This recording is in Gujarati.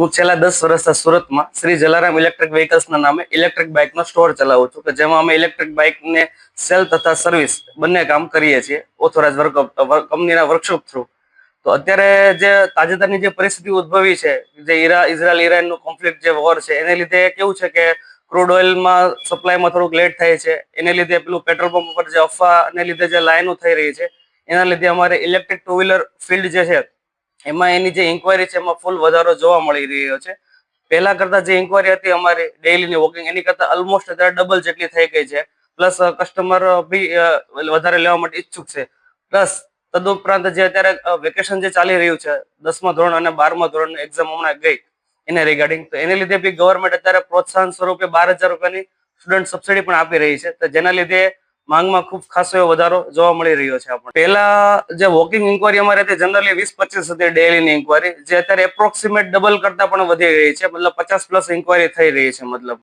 હું છેલ્લા 10 વર્ષથી સુરતમાં શ્રી જલારામ ઇલેક્ટ્રિક વ્હીકલ્સના નામે ઇલેક્ટ્રિક બાઇકનો સ્ટોર ચલાવું છું કે જેમાં અમે ઇલેક્ટ્રિક બાઇકને સેલ તથા સર્વિસ બંને કામ કરીએ છીએ ઓથોરાઇઝ કંપનીના વર્કશોપ થ્રુ. તો અત્યારે જે તાજેતરની જે પરિસ્થિતિ ઉદ્ભવી છે, જે ઇઝરાયલ ઈરાનનું કોન્ફ્લિક્ટ જે વોર છે, એને લીધે કેવું છે કે ક્રૂડ ઓઇલમાં સપ્લાયમાં થોડુંક લેટ થાય છે. એને લીધે પેલું પેટ્રોલ પંપ પર જે અફવાને લીધે જે લાઈનો થઈ રહી છે, એના લીધે અમારે ઇલેક્ટ્રિક ટુ વ્હીલર ફિલ્ડ જે છે એમાં એની જે ઇન્કવાયરી છે એમાં ફૂલ વધારો જોવા મળી રહ્યો છે. પહેલા કરતા જે ઇન્કવાયરી હતી અમારી ડેઈલીની વોકિંગ, એની કરતા ઓલમોસ્ટ અત્યારે ડબલ જેટલી થઈ ગઈ છે. પ્લસ કસ્ટમર બી વધારે લેવા માટે ઈચ્છુક છે. પ્લસ તદુપરાંત જે અત્યારે વેકેશન જે ચાલી રહ્યું છે, 10મા ધોરણ અને 12મા ધોરણ એક્ઝામ હમણાં ગઈ એને રિગાર્ડિંગ, તો એને લીધે બી ગવર્મેન્ટ અત્યારે પ્રોત્સાહન સ્વરૂપે 12,000 રૂપિયાની સ્ટુડન્ટ સબસિડી પણ આપી રહી છે. તો જેના લીધે માંગમાં ખૂબ ખાસો એવો વધારો જોવા મળી રહ્યો છે. આપણે પહેલા જે વોકિંગ ઇન્કવાયરી અમારે હતી જનરલી 20-25 હતી ડેઈલીની ઇન્કવાયરી, જે અત્યારે એપ્રોક્સિમેટ ડબલ કરતા પણ વધી રહી છે. મતલબ 50+ ઇન્કવાયરી થઈ રહી છે. મતલબ